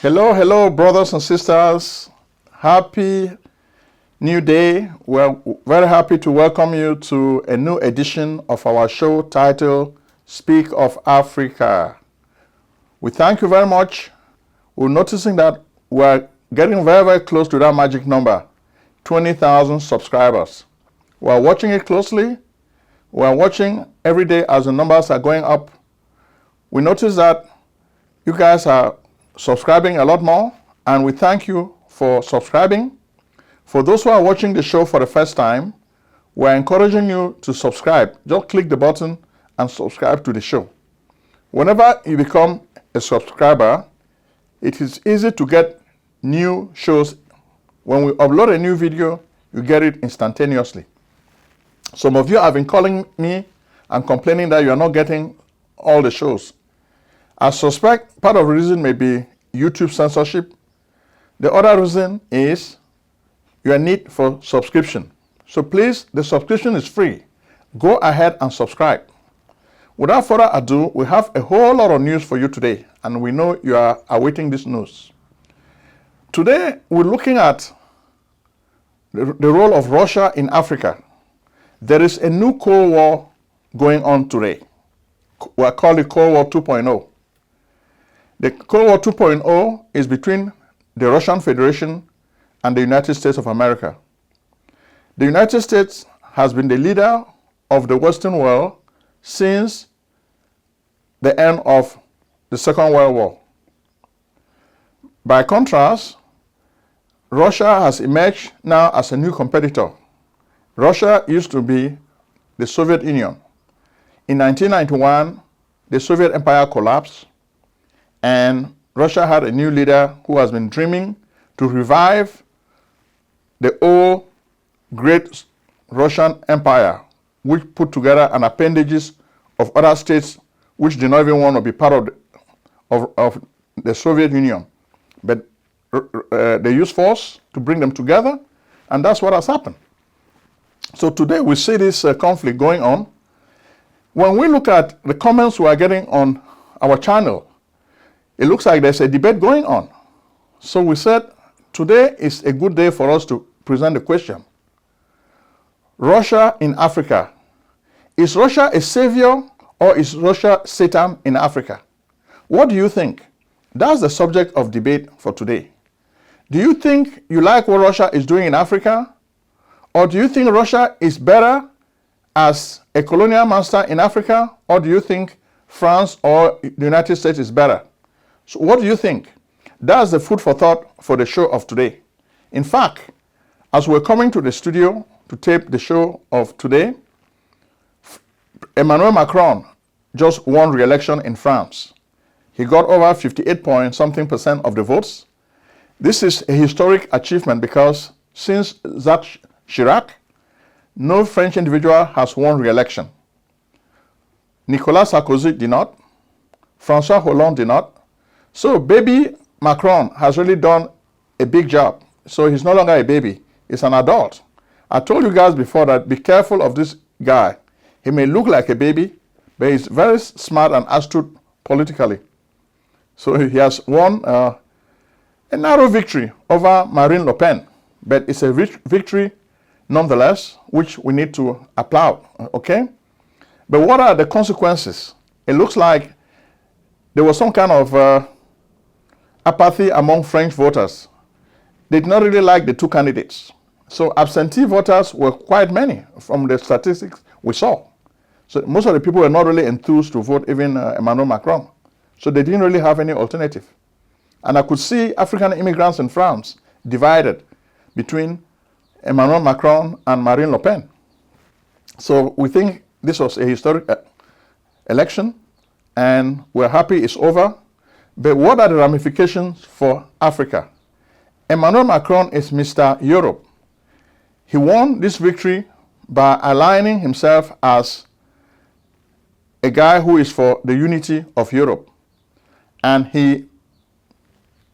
Hello, hello, brothers and sisters. Happy new day. We're very happy to welcome you to a new edition of our show titled Speak of Africa. We thank you very much. We're noticing that we're getting very, very close to that magic number, 20,000 subscribers. We're watching it closely. We're watching every day as the numbers are going up. We notice that you guys are subscribing a lot more, and we thank you for subscribing. For those who are watching the show for the first time, we're encouraging you to subscribe. Just click the button and subscribe to the show. Whenever you become a subscriber, it is easy to get new shows. When we upload a new video, you get it instantaneously. Some of you have been calling me and complaining that you are not getting all the shows. I suspect part of the reason may be YouTube censorship. The other reason is your need for subscription. So please, the subscription is free. Go ahead and subscribe. Without further ado, we have a whole lot of news for you today, and we know you are awaiting this news. Today, we're looking at the role of Russia in Africa. There is a new Cold War going on today. We'll call it Cold War 2.0. The Cold War 2.0 is between the Russian Federation and the United States of America. The United States has been the leader of the Western world since the end of the Second World War. By contrast, Russia has emerged now as a new competitor. Russia used to be the Soviet Union. In 1991, the Soviet Empire collapsed, and Russia had a new leader who has been dreaming to revive the old great Russian Empire, which put together an appendages of other states which did not even want to be part of the Soviet Union. But they used force to bring them together, and that's what has happened. So today we see this conflict going on. When we look at the comments we are getting on our channel, it looks like there's a debate going on. So we said today is a good day for us to present the question. Russia in Africa. Is Russia a savior, or is Russia Satan in Africa? What do you think? That's the subject of debate for today. Do you think you like what Russia is doing in Africa? Or do you think Russia is better as a colonial master in Africa? Or do you think France or the United States is better? So what do you think? That's the food for thought for the show of today. In fact, as we're coming to the studio to tape the show of today, Emmanuel Macron just won re-election in France. He got over 58-point-something% of the votes. This is a historic achievement because since Jacques Chirac, no French individual has won re-election. Nicolas Sarkozy did not. François Hollande did not. So baby Macron has really done a big job. So he's no longer a baby, he's an adult. I told you guys before that be careful of this guy. He may look like a baby, but he's very smart and astute politically. So he has won a narrow victory over Marine Le Pen, but it's a victory nonetheless, which we need to applaud, okay? But what are the consequences? It looks like there was some kind of apathy among French voters. They did not really like the two candidates. So absentee voters were quite many from the statistics we saw. So most of the people were not really enthused to vote even Emmanuel Macron. So they didn't really have any alternative. And I could see African immigrants in France divided between Emmanuel Macron and Marine Le Pen. So we think this was a historic election, and we're happy it's over. But what are the ramifications for Africa? Emmanuel Macron is Mr. Europe. He won this victory by aligning himself as a guy who is for the unity of Europe. And he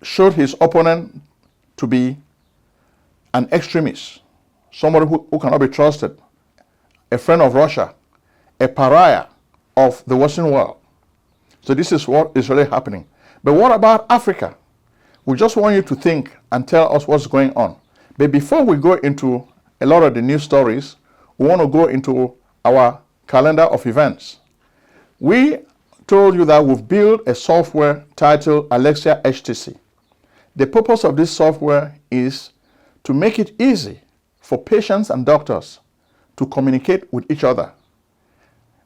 showed his opponent to be an extremist, somebody who cannot be trusted, a friend of Russia, a pariah of the Western world. So this is what is really happening. But what about Africa? We just want you to think and tell us what's going on. But before we go into a lot of the news stories, we want to go into our calendar of events. We told you that we've built a software titled Alexa HTC. The purpose of this software is to make it easy for patients and doctors to communicate with each other.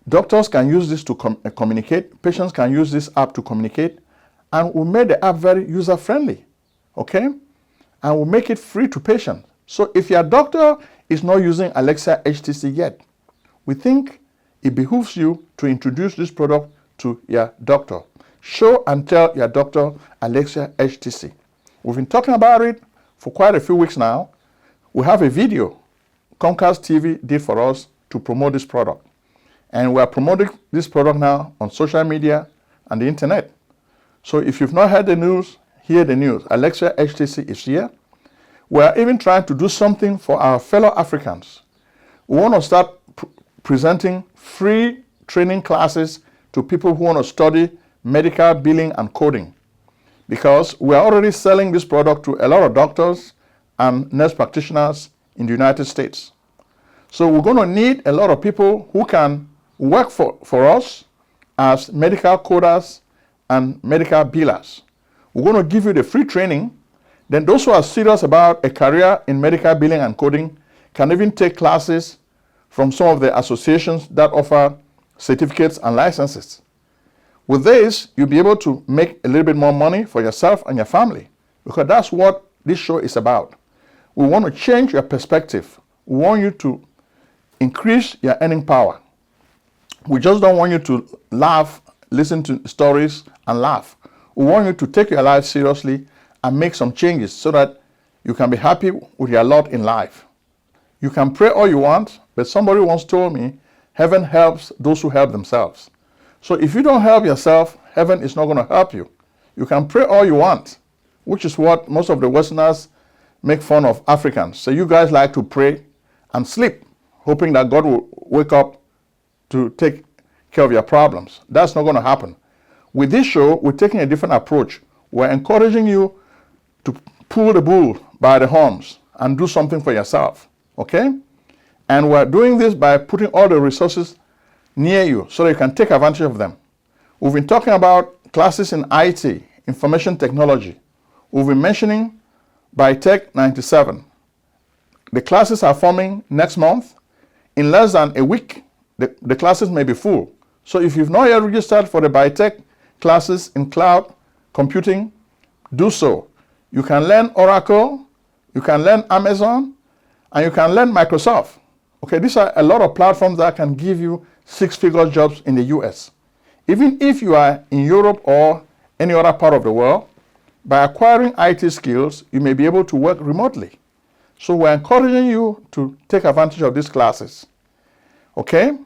Doctors can use this to communicate, patients can use this app to communicate, and we made the app very user-friendly, okay? And we make it free to patients. So if your doctor is not using Alexa HTC yet, we think it behooves you to introduce this product to your doctor. Show and tell your doctor Alexa HTC. We've been talking about it for quite a few weeks now. We have a video Comcast TV did for us to promote this product. And we are promoting this product now on social media and the internet. So if you've not heard the news, hear the news. Alexa HTC is here. We are even trying to do something for our fellow Africans. We want to start presenting free training classes to people who want to study medical billing and coding, because we are already selling this product to a lot of doctors and nurse practitioners in the United States. So we're going to need a lot of people who can work for us as medical coders and medical billers. We're going to give you the free training. Then those who are serious about a career in medical billing and coding can even take classes from some of the associations that offer certificates and licenses. With this, you'll be able to make a little bit more money for yourself and your family, because that's what this show is about. We want to change your perspective. We want you to increase your earning power. We just don't want you to laugh, listen to stories and laugh. We want you to take your life seriously and make some changes so that you can be happy with your lot in life. You can pray all you want, but somebody once told me, heaven helps those who help themselves. So if you don't help yourself, heaven is not going to help you. You can pray all you want, which is what most of the Westerners make fun of Africans. So you guys like to pray and sleep, hoping that God will wake up to take care of your problems. That's not going to happen. With this show, we're taking a different approach. We're encouraging you to pull the bull by the horns and do something for yourself, okay? And we're doing this by putting all the resources near you so that you can take advantage of them. We've been talking about classes in IT, information technology. We've been mentioning ByTech 97. The classes are forming next month. In less than a week, the classes may be full. So if you've not yet registered for the ByTech classes in cloud computing, do so. You can learn Oracle, you can learn Amazon, and you can learn Microsoft. Okay, these are a lot of platforms that can give you six-figure jobs in the US. Even if you are in Europe or any other part of the world, by acquiring IT skills, you may be able to work remotely. So we're encouraging you to take advantage of these classes. Okay?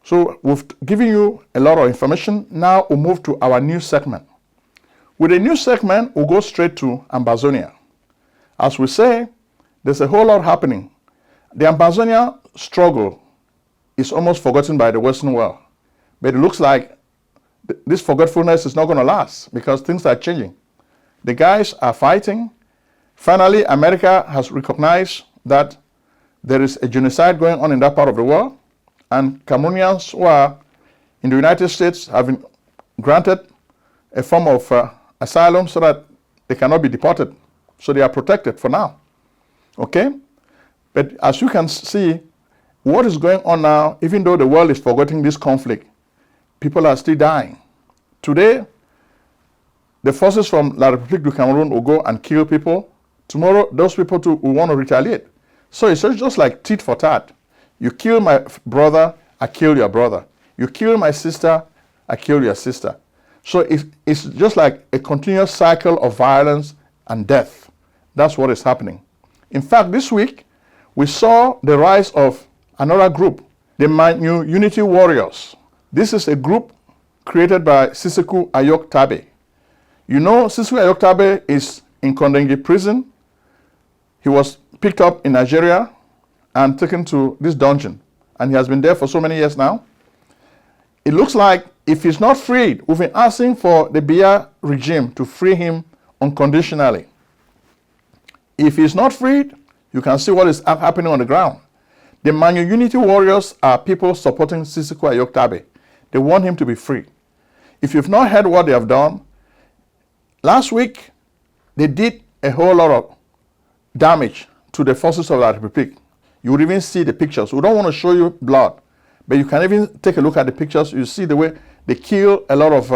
So we've given you a lot of information. Now we'll move to our new segment. With the new segment, we'll go straight to Ambazonia. As we say, there's a whole lot happening. The Ambazonia struggle is almost forgotten by the Western world. But it looks like this forgetfulness is not going to last because things are changing. The guys are fighting. Finally, America has recognized that there is a genocide going on in that part of the world. And Cameroonians who are in the United States have been granted a form of asylum so that they cannot be deported. So they are protected for now. Okay? But as you can see, what is going on now, even though the world is forgetting this conflict, people are still dying. Today, the forces from La République du Cameroon will go and kill people. Tomorrow, those people too will want to retaliate. So it's just like tit for tat. You kill my brother, I kill your brother. You kill my sister, I kill your sister. So it's just like a continuous cycle of violence and death. That's what is happening. In fact, this week, we saw the rise of another group, the Manu Unity Warriors. This is a group created by Sissekou Ayok Tabe. You know, Sissekou Ayok Tabe is in Kondengi prison. He was picked up in Nigeria and taken to this dungeon. And he has been there for so many years now. It looks like if he's not freed, we've been asking for the Biya regime to free him unconditionally. If he's not freed, you can see what is happening on the ground. The Manu Unity Warriors are people supporting Sisiko Ayoktabe. They want him to be free. If you've not heard what they have done, last week they did a whole lot of damage to the forces of the Republic. You would even see the pictures. We don't want to show you blood, but you can even take a look at the pictures. You see the way they kill a lot of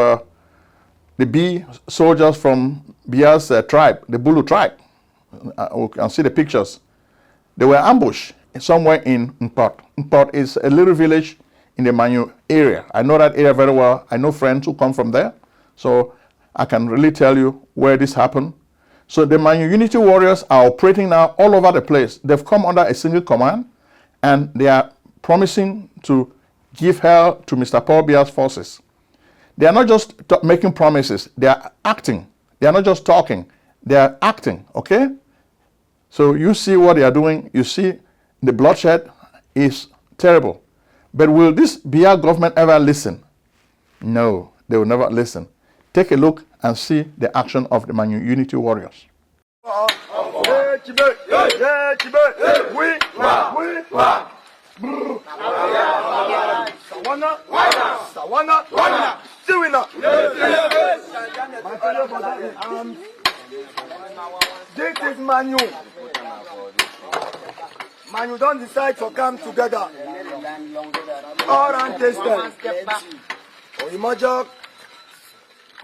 the B soldiers from Bia's tribe, the Bulu tribe. You can see the pictures. They were ambushed somewhere in Mpot. Mpot is a little village in the Manu area. I know that area very well. I know friends who come from there. So I can really tell you where this happened. So the Manu Unity Warriors are operating now all over the place. They've come under a single command, and they are promising to give hell to Mr. Paul Bia's forces. They are not just making promises. They are acting. They are not just talking. They are acting, okay? So you see what they are doing. You see the bloodshed is terrible. But will this Bia government ever listen? No, they will never listen. Take a look and see the action of the Manu Unity Warriors. This is Manu. Manu don't decide to come together. All untested. Imagine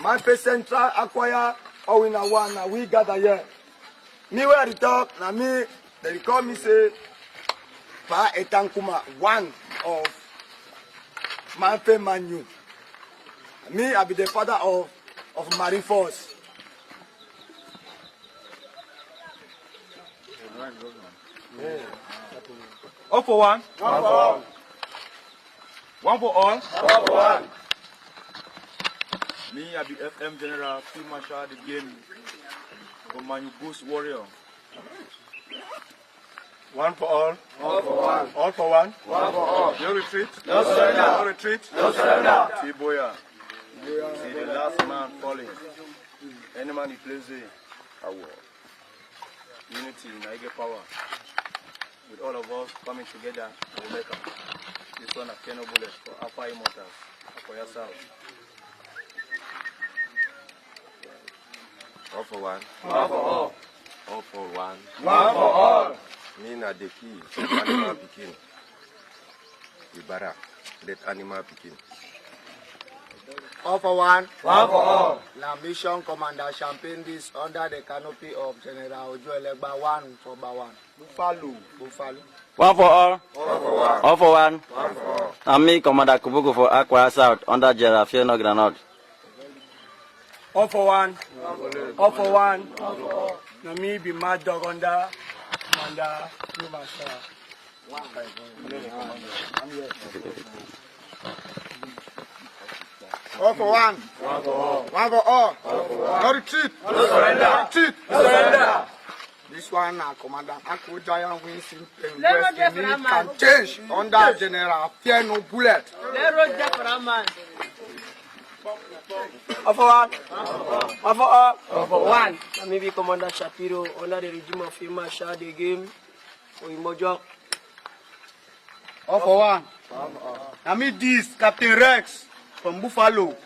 my face central acquire or in a one we gather here. Me where the talk na me they call me say Pa Etankuma, one of my face Manu. Me I be the father of Marine Force. Yeah. All for one. One for all. One for all. One for one. Me, I be FM General, Field Marshal, the game for Manu Goose Warrior. One for all. One for one. All for one. One for all. No retreat. No surrender. No retreat. No surrender. Tiboya. See the last man falling. Any man he plays a war. Unity, Niger power. With all of us coming together, we'll make up. This one a Keno bullet for Alpha Immortals, for yourself. All for one. One for all. All for one. One for all. Me na the key. Animal picking. Ibarak. That animal picking. All for one. One for all. La mission commander champagne this under the canopy of General Ojo Elegba 1 for Bawan. Buffalo. One for all. All for one. All for one. One for all. And me, Commander Kubuku for Aqua South under General Fiona Granot. All for one. All for one. Now me be Mad Dog under Commander Master. All for one. One for all. One for all. No retreat. No surrender. No retreat. No surrender. This one now, Commander Uncle Giant Wins in West Guinea can change under General Fear No Bullet. All for one. All for all. All for one. And maybe Commander Shapiro under the regime of Field Marshal the game for Ojong. All for one. I mean this Captain Rex from Buffalo.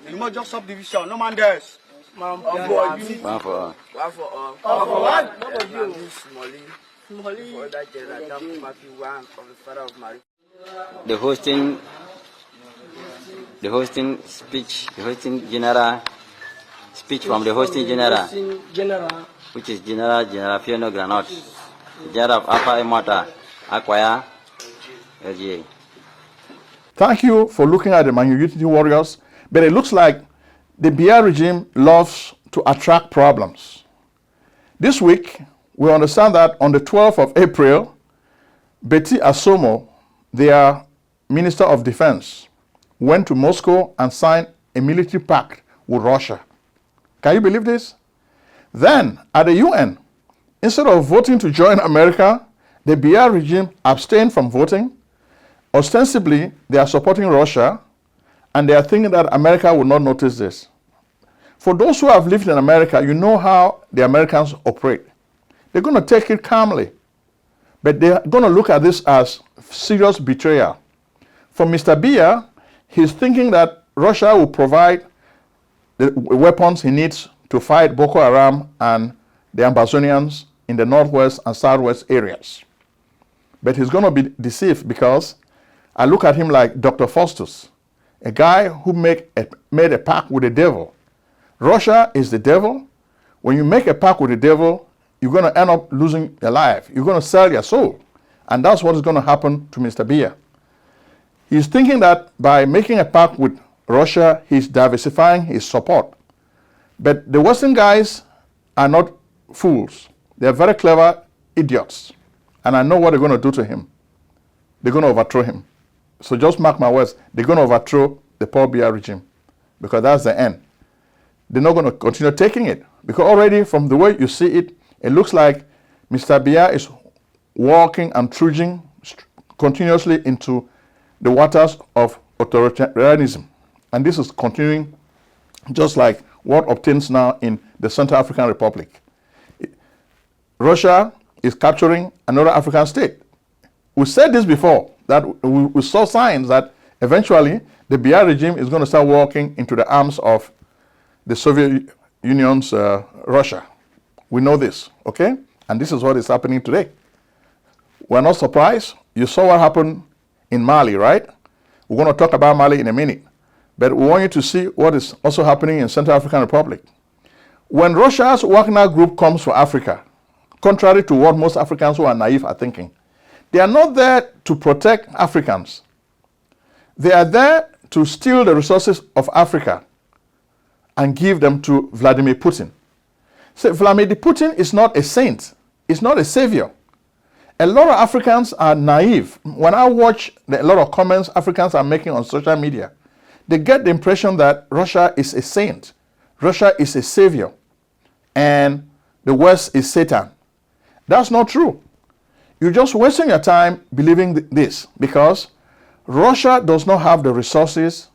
In Ojong subdivision, no man dares. One for all. One for all. One for all. All for one. Smally. For that General Dump Matthew 1 of the father of Mary. The hosting general speech from the hosting general, which is General Fiona Granot, General of Alpha Immortal, Aquia, LGA. Thank you for looking at the Manu Unity Warriors, but it looks like the Biya regime loves to attract problems. This week, we understand that on the 12th of April, Betty Asomo, their Minister of Defense, went to Moscow and signed a military pact with Russia. Can you believe this? Then, at the UN, instead of voting to join America, the Biya regime abstained from voting. Ostensibly, they are supporting Russia, and they are thinking that America will not notice this. For those who have lived in America, you know how the Americans operate. They're going to take it calmly, but they're going to look at this as serious betrayal. For Mr. Biya, he's thinking that Russia will provide the weapons he needs to fight Boko Haram and the Amazonians in the northwest and southwest areas. But he's going to be deceived, because I look at him like Dr. Faustus, a guy who made a pact with the devil. Russia is the devil. When you make a pact with the devil, you're going to end up losing your life. You're going to sell your soul. And that's what is going to happen to Mr. Biya. He's thinking that by making a pact with Russia, he's diversifying his support. But the Western guys are not fools. They're very clever idiots. And I know what they're going to do to him. They're going to overthrow him. So just mark my words. They're going to overthrow the Paul Biya regime, because that's the end. They're not going to continue taking it, because already from the way you see it, it looks like Mr. Biya is walking and trudging continuously into the waters of authoritarianism. And this is continuing just like what obtains now in the Central African Republic. Russia is capturing another African state. We said this before, that we saw signs that eventually the Biya regime is going to start walking into the arms of the Soviet Union's Russia. We know this, okay? And this is what is happening today. We're not surprised. You saw what happened in Mali, right? We're going to talk about Mali in a minute. But we want you to see what is also happening in Central African Republic. When Russia's Wagner group comes for Africa, contrary to what most Africans who are naive are thinking, they are not there to protect Africans. They are there to steal the resources of Africa and give them to Vladimir Putin. So Vladimir Putin is not a saint. He's not a savior. A lot of Africans are naive. When I watch a lot of comments Africans are making on social media, they get the impression that Russia is a saint. Russia is a savior. And the West is Satan. That's not true. You're just wasting your time believing this, because Russia does not have the resources.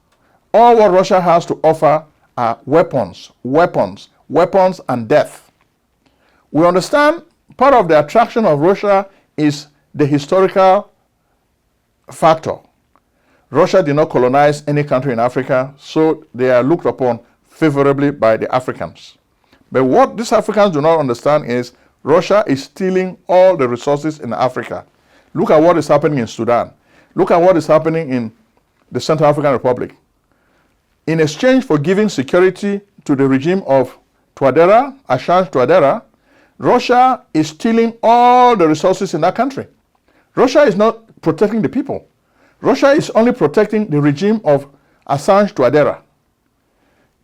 All what Russia has to offer are weapons, weapons, weapons, and death. We understand part of the attraction of Russia is the historical factor. Russia did not colonize any country in Africa, so they are looked upon favorably by the Africans. But what these Africans do not understand is Russia is stealing all the resources in Africa. Look at what is happening in Sudan. Look at what is happening in the Central African Republic. In exchange for giving security to the regime of Touadéra, Assange Touadéra, Russia is stealing all the resources in that country. Russia is not protecting the people. Russia is only protecting the regime of Assange Touadéra.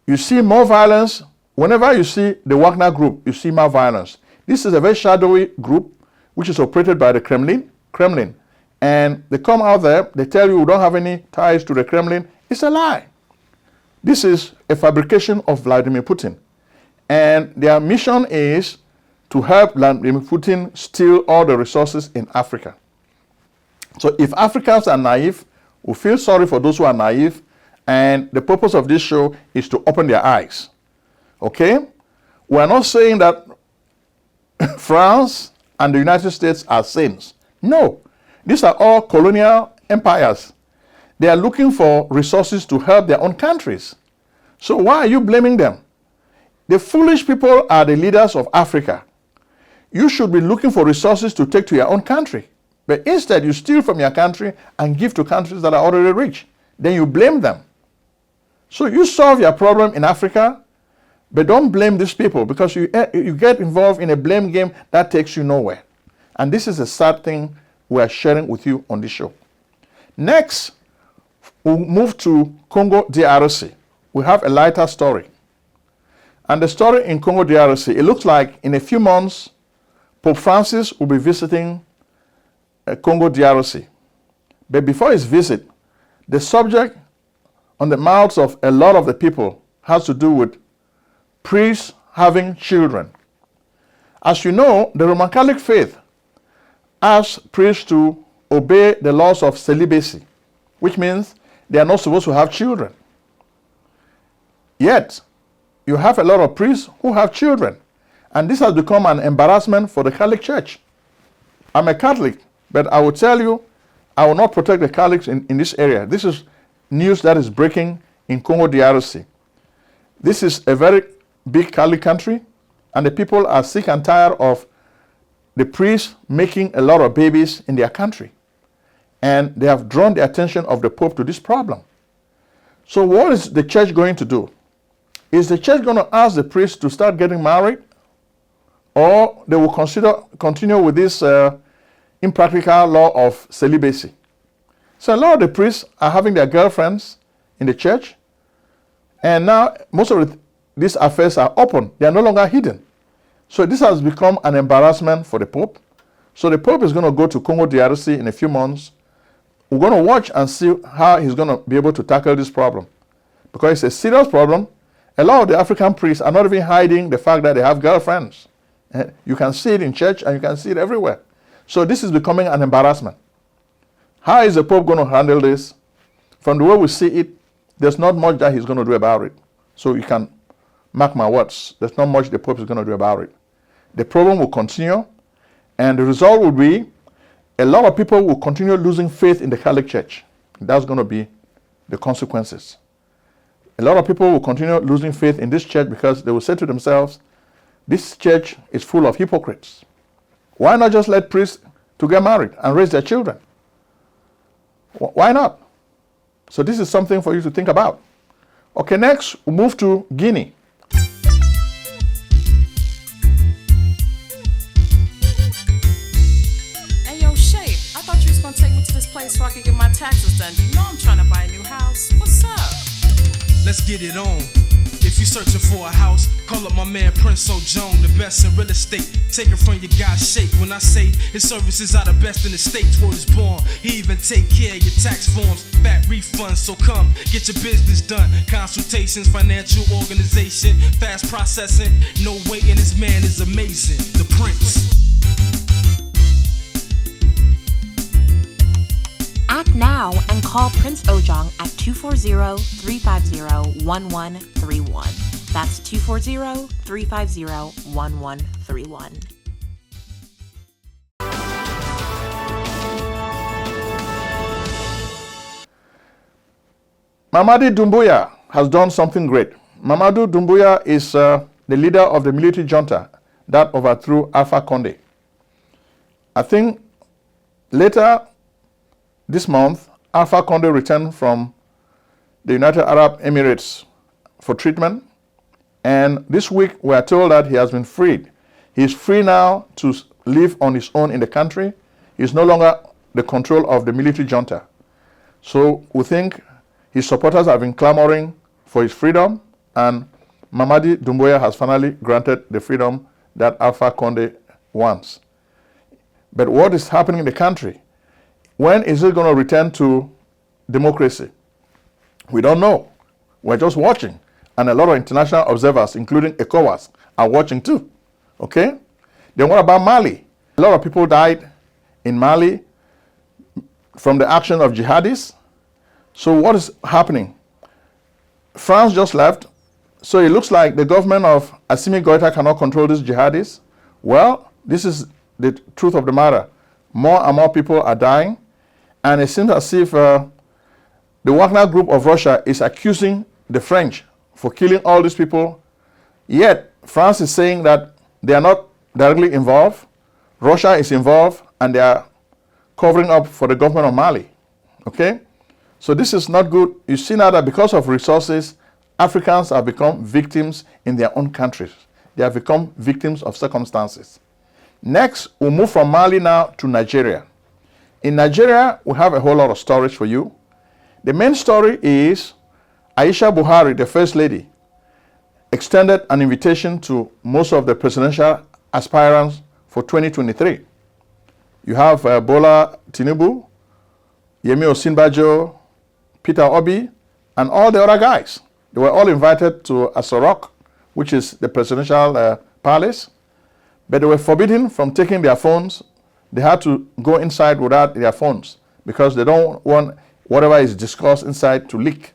You see more violence. Whenever you see the Wagner group, you see more violence. This is a very shadowy group which is operated by the Kremlin. And they come out there, they tell you we don't have any ties to the Kremlin. It's a lie. This is a fabrication of Vladimir Putin. And their mission is to help Vladimir Putin steal all the resources in Africa. So if Africans are naive, we feel sorry for those who are naive. And the purpose of this show is to open their eyes. Okay? We're not saying that France and the United States are saints. No. These are all colonial empires. They are looking for resources to help their own countries. So why are you blaming them? The foolish people are the leaders of Africa. You should be looking for resources to take to your own country. But instead, you steal from your country and give to countries that are already rich. Then you blame them. So you solve your problem in Africa, but don't blame these people, because you get involved in a blame game that takes you nowhere. And this is a sad thing we are sharing with you on this show. Next, we'll move to Congo DRC. We have a lighter story. And the story in Congo DRC, it looks like in a few months, Pope Francis will be visiting Congo DRC. But before his visit, the subject on the mouths of a lot of the people has to do with priests having children. As you know, the Roman Catholic faith asks priests to obey the laws of celibacy, which means they are not supposed to have children. Yet, you have a lot of priests who have children. And this has become an embarrassment for the Catholic Church. I'm a Catholic, but I will tell you, I will not protect the Catholics in this area. This is news that is breaking in Congo DRC. This is a very big Catholic country, and the people are sick and tired of the priests making a lot of babies in their country. And they have drawn the attention of the Pope to this problem. So what is the church going to do? Is the church going to ask the priests to start getting married? Or they will continue with this impractical law of celibacy? So a lot of the priests are having their girlfriends in the church. And now most of these affairs are open. They are no longer hidden. So this has become an embarrassment for the Pope. So the Pope is going to go to Congo DRC in a few months. We're going to watch and see how he's going to be able to tackle this problem. Because it's a serious problem. A lot of the African priests are not even hiding the fact that they have girlfriends. You can see it in church and you can see it everywhere. So this is becoming an embarrassment. How is the Pope going to handle this? From the way we see it, there's not much that he's going to do about it. So you can mark my words. There's not much the Pope is going to do about it. The problem will continue, and the result will be a lot of people will continue losing faith in the Catholic Church. That's going to be the consequences. A lot of people will continue losing faith in this church because they will say to themselves, this church is full of hypocrites. Why not just let priests to get married and raise their children? Why not? So this is something for you to think about. Okay, next we'll move to Guinea. Hey, yo, Shape, I thought you was gonna take me to this place so I could get my taxes done. You know I'm trying to buy a new house. What's up? Let's get it on. If you're searching for a house, call up my man Prince Ojong, the best in real estate. Take it from your guy Shape. When I say his services are the best in the states where he's born, he even take care of your tax forms, fat refunds. So come get your business done. Consultations, financial organization, fast processing, no waiting. This man is amazing. The Prince. Act now and call Prince Ojong at 240-350-1131. That's 240-350-1131. Mamadi Doumbouya has done something great. Mamadou Doumbouya is the leader of the military junta that overthrew Alpha Condé. I think later this month, Alpha Condé returned from the United Arab Emirates for treatment. And this week, we are told that he has been freed. He is free now to live on his own in the country. He is no longer the control of the military junta. So we think his supporters have been clamoring for his freedom, and Mamadi Doumbouya has finally granted the freedom that Alpha Condé wants. But what is happening in the country? When is it going to return to democracy? We don't know. We're just watching. And a lot of international observers, including ECOWAS, are watching too. Okay? Then what about Mali? A lot of people died in Mali from the action of jihadis. So what is happening? France just left. So it looks like the government of Assimi Goïta cannot control these jihadis. Well, this is the truth of the matter. More and more people are dying. And it seems as if the Wagner group of Russia is accusing the French for killing all these people. Yet, France is saying that they are not directly involved. Russia is involved, and they are covering up for the government of Mali. Okay? So this is not good. You see now that because of resources, Africans have become victims in their own countries. They have become victims of circumstances. Next, we'll move from Mali now to Nigeria. In Nigeria, we have a whole lot of stories for you. The main story is Aisha Buhari, the First Lady, extended an invitation to most of the presidential aspirants for 2023. You have Bola Tinubu, Yemi Osinbajo, Peter Obi, and all the other guys. They were all invited to Aso Rock, which is the presidential palace, but they were forbidden from taking their phones. They had to go inside without their phones because they don't want whatever is discussed inside to leak.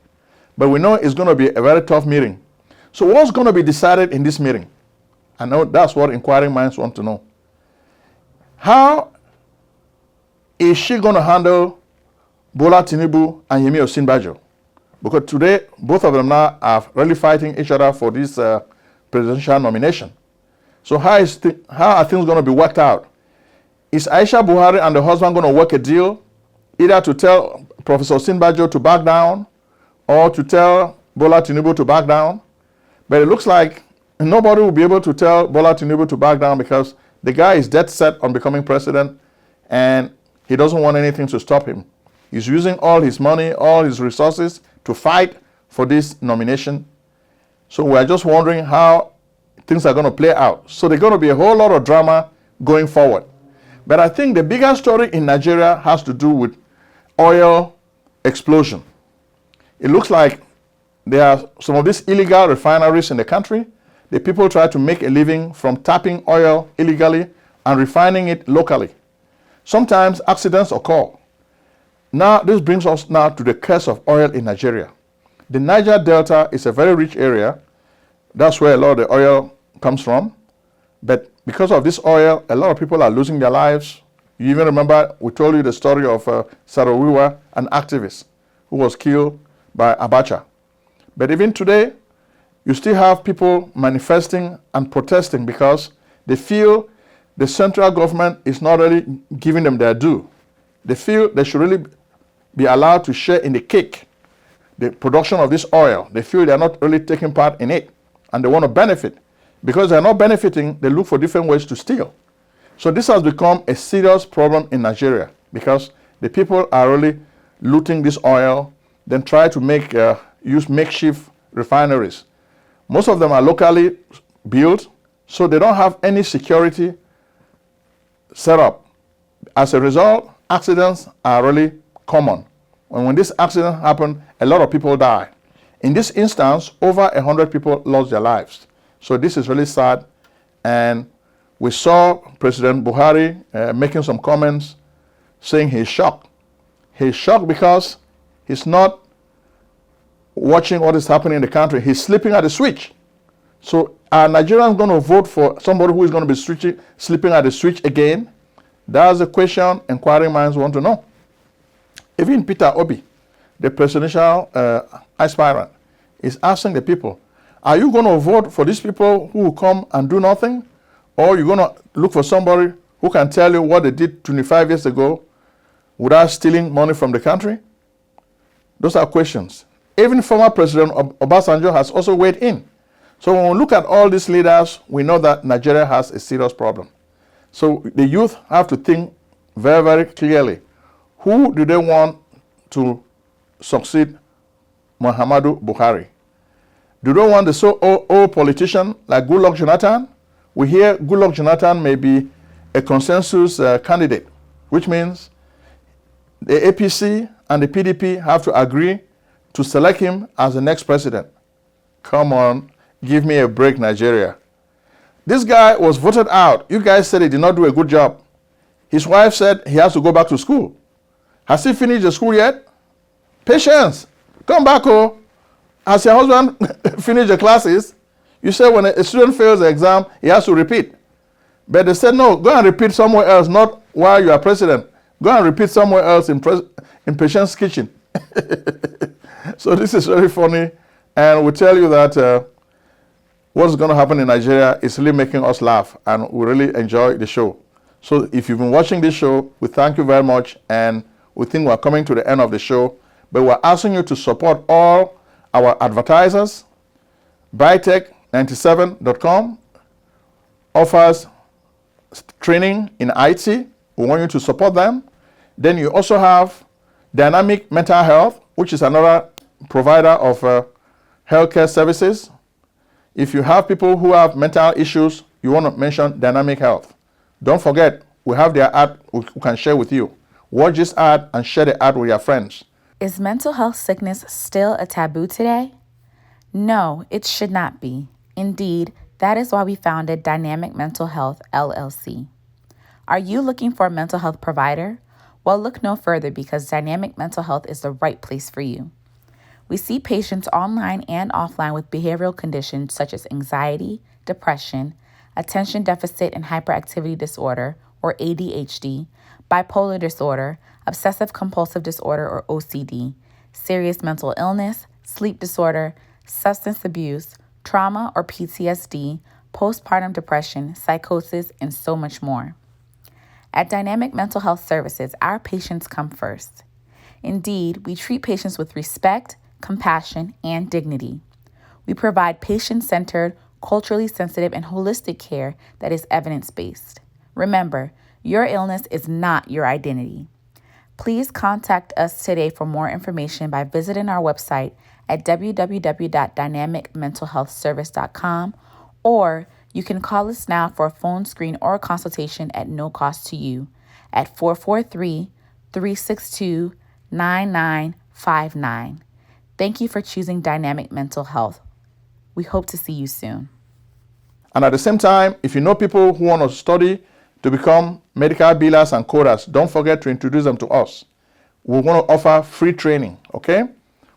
But we know it's going to be a very tough meeting. So what's going to be decided in this meeting? I know that's what inquiring minds want to know. How is she going to handle Bola Tinubu and Yemi Osinbajo? Because today, both of them now are really fighting each other for this presidential nomination. So how are things going to be worked out? Is Aisha Buhari and the husband going to work a deal, either to tell Professor Osinbajo to back down or to tell Bola Tinubu to back down? But it looks like nobody will be able to tell Bola Tinubu to back down because the guy is dead set on becoming president and he doesn't want anything to stop him. He's using all his money, all his resources to fight for this nomination. So we're just wondering how things are going to play out. So there's going to be a whole lot of drama going forward. But I think the bigger story in Nigeria has to do with oil explosion. It looks like there are some of these illegal refineries in the country. The people try to make a living from tapping oil illegally and refining it locally. Sometimes accidents occur. Now, this brings us now to the curse of oil in Nigeria. The Niger Delta is a very rich area. That's where a lot of the oil comes from. But because of this oil, a lot of people are losing their lives. You even remember we told you the story of Sarawiwa, an activist who was killed by Abacha. But even today, you still have people manifesting and protesting because they feel the central government is not really giving them their due. They feel they should really be allowed to share in the cake, the production of this oil. They feel they're not really taking part in it and they want to benefit. Because they're not benefiting, they look for different ways to steal. So this has become a serious problem in Nigeria because the people are really looting this oil, then try to use makeshift refineries. Most of them are locally built, so they don't have any security set up. As a result, accidents are really common. And when this accident happens, a lot of people die. In this instance, over 100 people lost their lives. So this is really sad. And we saw President Buhari making some comments saying he's shocked. He's shocked because he's not watching what is happening in the country. He's sleeping at the switch. So are Nigerians going to vote for somebody who is going to be sleeping at the switch again? That's the question inquiring minds want to know. Even Peter Obi, the presidential aspirant, is asking the people, are you going to vote for these people who will come and do nothing? Or are you going to look for somebody who can tell you what they did 25 years ago without stealing money from the country? Those are questions. Even former President Obasanjo has also weighed in. So when we look at all these leaders, we know that Nigeria has a serious problem. So the youth have to think very, very clearly. Who do they want to succeed Muhammadu Buhari? Do they want the so-old politician like Goodluck Jonathan? We hear Goodluck Jonathan may be a consensus candidate, which means the APC and the PDP have to agree to select him as the next president. Come on, give me a break, Nigeria. This guy was voted out. You guys said he did not do a good job. His wife said he has to go back to school. Has he finished the school yet? Patience. Come back, oh. Has your husband finished the classes? You said when a student fails the exam, he has to repeat. But they said, no, go and repeat somewhere else, not while you are president. Go and repeat somewhere else in Patience's kitchen. So this is very funny. And we tell you that what's going to happen in Nigeria is really making us laugh. And we really enjoy the show. So if you've been watching this show, we thank you very much. And we think we're coming to the end of the show. But we're asking you to support all our advertisers. Bytech97.com offers training in IT. We want you to support them. Then you also have Dynamic Mental Health, which is another provider of healthcare services. If you have people who have mental issues, you want to mention Dynamic Health. Don't forget, we have their ad we can share with you. Watch this ad and share the ad with your friends. Is mental health sickness still a taboo today? No, it should not be. Indeed, that is why we founded Dynamic Mental Health, LLC. Are you looking for a mental health provider? Well, look no further because Dynamic Mental Health is the right place for you. We see patients online and offline with behavioral conditions such as anxiety, depression, attention deficit and hyperactivity disorder, or ADHD, bipolar disorder, obsessive compulsive disorder, or OCD, serious mental illness, sleep disorder, substance abuse, trauma or PTSD, postpartum depression, psychosis, and so much more. At Dynamic Mental Health Services, our patients come first. Indeed, we treat patients with respect, compassion, and dignity. We provide patient-centered, culturally sensitive, and holistic care that is evidence-based. Remember, your illness is not your identity. Please contact us today for more information by visiting our website at www.dynamicmentalhealthservice.com, or you can call us now for a phone screen or a consultation at no cost to you at 443-362-9959. Thank you for choosing Dynamic Mental Health. We hope to see you soon. And at the same time, if you know people who want to study to become medical billers and coders, don't forget to introduce them to us. We want to offer free training, okay?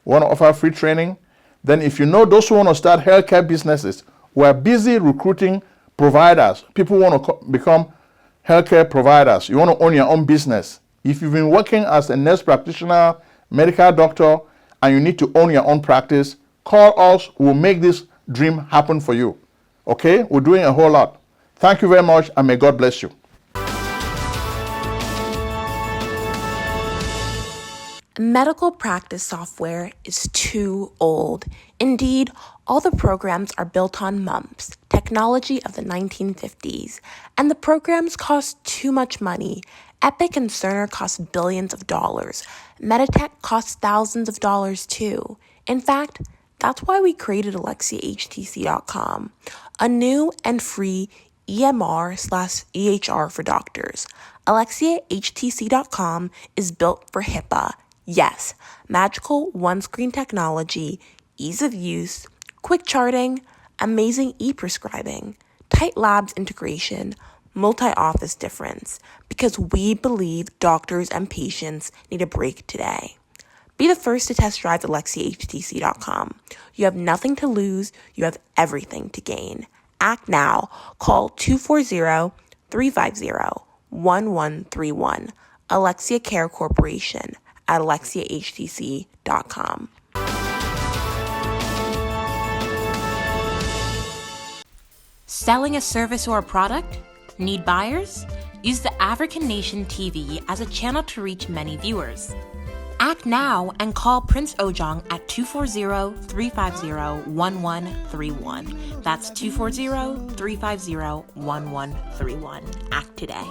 We want to offer free training. Then if you know those who want to start healthcare businesses, we are busy recruiting providers. People want to become healthcare providers. You want to own your own business. If you've been working as a nurse practitioner, medical doctor, and you need to own your own practice, call us. We'll make this dream happen for you. Okay? We're doing a whole lot. Thank you very much, and may God bless you. Medical practice software is too old. Indeed, all the programs are built on MUMPS, technology of the 1950s, and the programs cost too much money. Epic and Cerner cost billions of dollars. Meditech costs thousands of dollars too. In fact, that's why we created AlexiaHTC.com, a new and free EMR/EHR for doctors. AlexiaHTC.com is built for HIPAA. Yes, magical one-screen technology, ease of use, quick charting, amazing e-prescribing, tight labs integration, multi-office difference, because we believe doctors and patients need a break today. Be the first to test drive AlexiaHTC.com. You have nothing to lose, you have everything to gain. Act now. Call 240-350-1131. Alexia Care Corporation at AlexiaHTC.com. Selling a service or a product? Need buyers? Use the African Nation TV as a channel to reach many viewers. Act now and call Prince Ojong at 240-350-1131. That's 240-350-1131. Act today.